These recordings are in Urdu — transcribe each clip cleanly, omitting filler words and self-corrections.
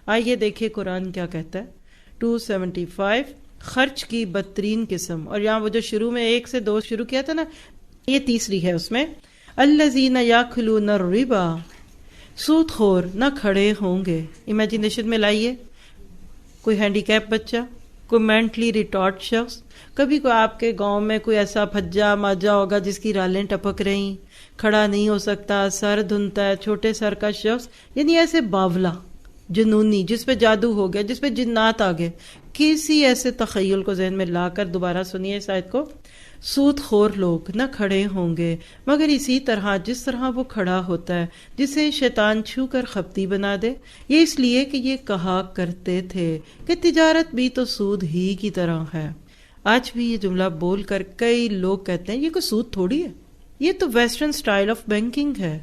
آئیے دیکھیے قرآن کیا کہتا ہے. 275 خرچ کی بدترین قسم. اور یہاں وہ جو شروع میں 1 سے 2 شروع کیا تھا نا، یہ تیسری ہے. اس میں الذین یاکلون الربا، سود خور نہ کھڑے ہوں گے. امیجنیشن میں لائیے کوئی ہینڈی کیپ بچہ، کوئی مینٹلی ریٹارڈ شخص، کبھی کوئی آپ کے گاؤں میں کوئی ایسا پھجا ماجا ہوگا جس کی رالیں ٹپک رہی، کھڑا نہیں ہو سکتا، سر دھنتا ہے، چھوٹے سر کا شخص، یعنی ایسے باولا جنونی جس پہ جادو ہو گیا، جس پہ جنات آ گئے. کسی ایسے تخیل کو ذہن میں لا کر دوبارہ سنیے اس آیت کو. سود خور لوگ نہ کھڑے ہوں گے مگر اسی طرح جس طرح وہ کھڑا ہوتا ہے جسے شیطان چھو کر خپتی بنا دے. یہ اس لیے کہ یہ کہا کرتے تھے کہ تجارت بھی تو سود ہی کی طرح ہے. آج بھی یہ جملہ بول کر کئی لوگ کہتے ہیں یہ کوئی سود تھوڑی ہے، یہ تو ویسٹرن سٹائل آف بینکنگ ہے،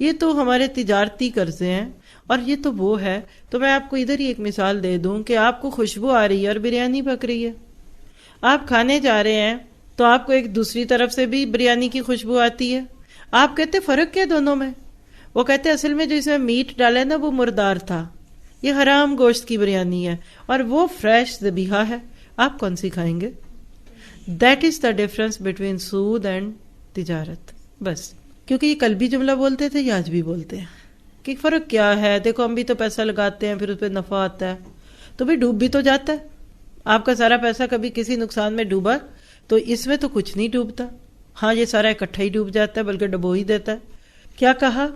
یہ تو ہمارے تجارتی قرضے ہیں، اور یہ تو وہ ہے. تو میں آپ کو ادھر ہی ایک مثال دے دوں کہ آپ کو خوشبو آ رہی ہے اور بریانی پک رہی ہے. آپ کھانے جا رہے ہیں تو آپ کو ایک دوسری طرف سے بھی بریانی کی خوشبو آتی ہے. آپ کہتے فرق کیا دونوں میں؟ وہ کہتے اصل میں جو اس میں میٹ ڈالا ہے نا وہ مردار تھا، یہ حرام گوشت کی بریانی ہے، اور وہ فریش ذبیحہ ہے. آپ کون سی کھائیں گے؟ That is the difference between سود اینڈ تجارت. بس کیونکہ یہ کل بھی جملہ بولتے تھے، یہ آج بھی بولتے ہیں کہ فرق کیا ہے. دیکھو ہم بھی تو پیسہ لگاتے ہیں، پھر اس پہ نفع آتا ہے، تو بھی ڈوب بھی تو جاتا ہے. آپ کا سارا پیسہ کبھی کسی نقصان میں ڈوبا تو اس میں تو کچھ نہیں ڈوبتا. ہاں یہ سارا اکٹھا ہی ڈوب جاتا ہے، بلکہ ڈبو ہی دیتا ہے. کیا کہا؟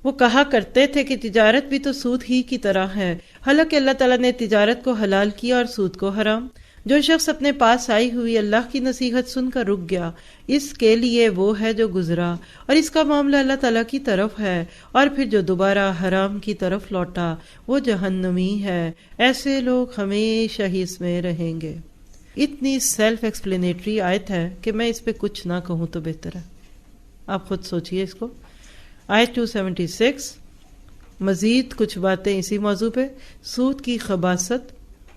وہ کہا کرتے تھے کہ تجارت بھی تو سود ہی کی طرح ہے، حالانکہ اللہ تعالیٰ نے تجارت کو حلال کیا اور سود کو حرام. جو شخص اپنے پاس آئی ہوئی اللہ کی نصیحت سن کر رک گیا، اس کے لیے وہ ہے جو گزرا، اور اس کا معاملہ اللہ تعالیٰ کی طرف ہے. اور پھر جو دوبارہ حرام کی طرف لوٹا وہ جہنمی ہے. ایسے لوگ ہمیشہ ہی اس میں رہیں گے. اتنی سیلف ایکسپلینیٹری آیت ہے کہ میں اس پہ کچھ نہ کہوں تو بہتر ہے. آپ خود سوچئے اس کو. آیت 276 مزید کچھ باتیں اسی موضوع پہ. سود کی خباثت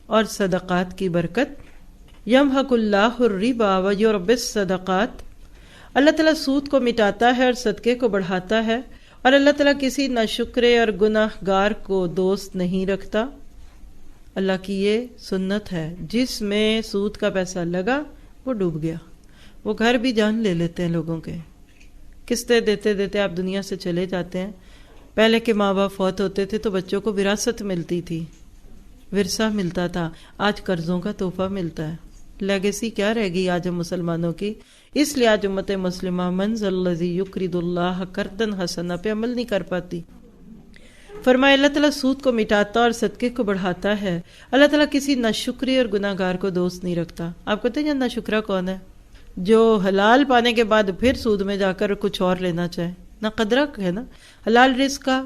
اور صدقات کی برکت. یمحق اللہ الربا ویربی الصدقات. اللہ تعالیٰ سود کو مٹاتا ہے اور صدقے کو بڑھاتا ہے، اور اللہ تعالیٰ کسی ناشکرے اور گناہ گار کو دوست نہیں رکھتا. اللہ کی یہ سنت ہے، جس میں سود کا پیسہ لگا وہ ڈوب گیا. وہ گھر بھی جان لے لیتے ہیں لوگوں کے، قسطیں دیتے دیتے آپ دنیا سے چلے جاتے ہیں. پہلے کے ماں باپ فوت ہوتے تھے تو بچوں کو وراثت ملتی تھی، ورثہ ملتا تھا. آج قرضوں کا تحفہ ملتا ہے. لیگیسی کیا رہ گئی آج ہم مسلمانوں کی؟ اس لیے آج امت مسلمہ من ذا الذی یقرض اللہ قرضا حسنا پہ عمل نہیں کر پاتی. فرمایا اللہ تعالیٰ سود کو مٹاتا اور صدقے کو بڑھاتا ہے. اللہ تعالیٰ کسی ناشکری اور گناہ گار کو دوست نہیں رکھتا. آپ کہتے ہیں ناشکرا کون ہے؟ جو حلال پانے کے بعد پھر سود میں جا کر کچھ اور لینا چاہے. نہ قدرہ ہے نا حلال رزق کا،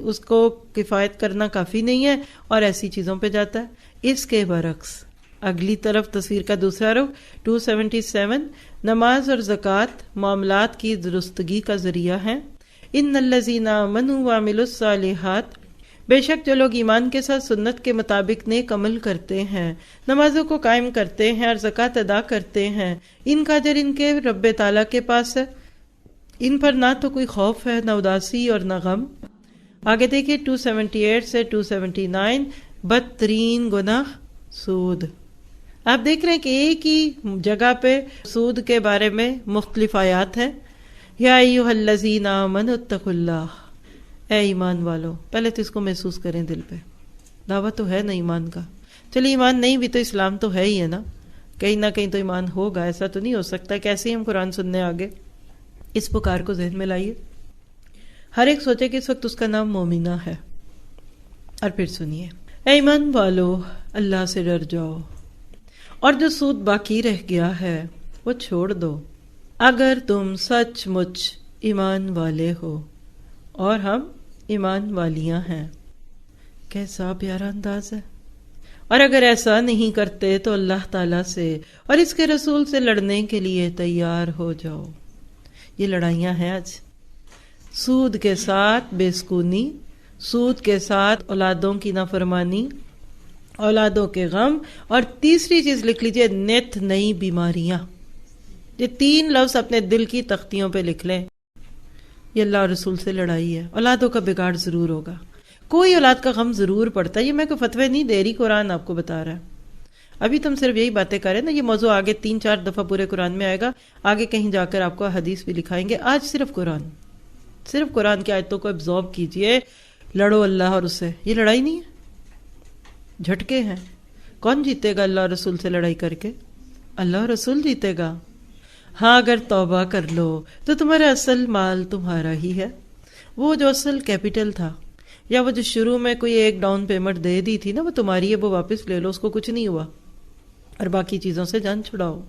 اس کو کفایت کرنا کافی نہیں ہے اور ایسی چیزوں پہ جاتا ہے. اس کے برعکس اگلی طرف تصویر کا دوسرا رخ 277 نماز اور زکوٰۃ معاملات کی درستگی کا ذریعہ ہیں. ان الذین آمنوا وعملوا الصالحات، بے شک جو لوگ ایمان کے ساتھ سنت کے مطابق نیک عمل کرتے ہیں، نمازوں کو قائم کرتے ہیں اور زکوٰۃ ادا کرتے ہیں، ان کا اجر ان کے رب تعالیٰ کے پاس ہے. ان پر نہ تو کوئی خوف ہے، نہ اداسی اور نہ غم. آگے دیکھیے 278 سے 279 بدترین گناہ سود. آپ دیکھ رہے ہیں کہ ایک ہی جگہ پہ سود کے بارے میں مختلف آیات ہیں. یا ایھا الذین آمنوا اتقوا اللہ، اے ایمان والو. پہلے تو اس کو محسوس کریں دل پہ. دعویٰ تو ہے نا ایمان کا. چلیے ایمان نہیں بھی تو اسلام تو ہے ہی ہے نا، کہیں نہ کہیں تو ایمان ہوگا. ایسا تو نہیں ہو سکتا کہ ایسے ہی ہم قرآن سننے آگے. اس پکار کو ذہن میں لائیے. ہر ایک سوچے کہ اس وقت اس کا نام مومنہ ہے. اور پھر سنیے، اے ایمان والو اللہ سے ڈر جاؤ، اور جو سود باقی رہ گیا ہے وہ چھوڑ دو، اگر تم سچ مچ ایمان والے ہو، اور ہم ایمان والیاں ہیں. کیسا پیارا انداز ہے. اور اگر ایسا نہیں کرتے تو اللہ تعالیٰ سے اور اس کے رسول سے لڑنے کے لیے تیار ہو جاؤ. یہ لڑائیاں ہیں آج. سود کے ساتھ بے سکونی، سود کے ساتھ اولادوں کی نافرمانی، اولادوں کے غم، اور تیسری چیز لکھ لیجئے نت نئی بیماریاں. یہ 3 لفظ اپنے دل کی تختیوں پہ لکھ لیں. یہ اللہ اور رسول سے لڑائی ہے. اولادوں کا بگاڑ ضرور ہوگا. کوئی اولاد کا غم ضرور پڑتا ہے. یہ میں کوئی فتوے نہیں دے رہی، قرآن آپ کو بتا رہا ہے. ابھی تم صرف یہی باتیں کریں نا، یہ موضوع آگے 3-4 دفعہ پورے قرآن میں آئے گا، آگے کہیں جا کر آپ کو حدیث بھی لکھائیں گے. آج صرف قرآن کی آیتوں کو ابزارب کیجئے. لڑو اللہ اور اس سے، یہ لڑائی نہیں ہے، جھٹکے ہیں. کون جیتے گا اللہ اور رسول سے لڑائی کر کے؟ اللہ اور رسول جیتے گا. ہاں اگر توبہ کر لو تو تمہارا اصل مال تمہارا ہی ہے. وہ جو اصل کیپٹل تھا، یا وہ جو شروع میں کوئی ایک ڈاؤن پیمنٹ دے دی تھی نا، وہ تمہاری ہے، وہ واپس لے لو، اس کو کچھ نہیں ہوا، اور باقی چیزوں سے جان چھڑاؤ.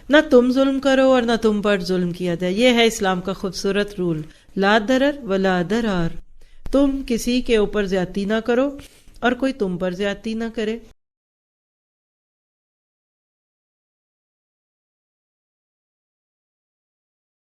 نہ تم ظلم کرو اور نہ تم پر ظلم کیا جائے. یہ ہے اسلام کا خوبصورت رول، لا ضرر ولا ضرار. تم کسی کے اوپر زیادتی نہ کرو اور کوئی تم پر زیادتی نہ کرے.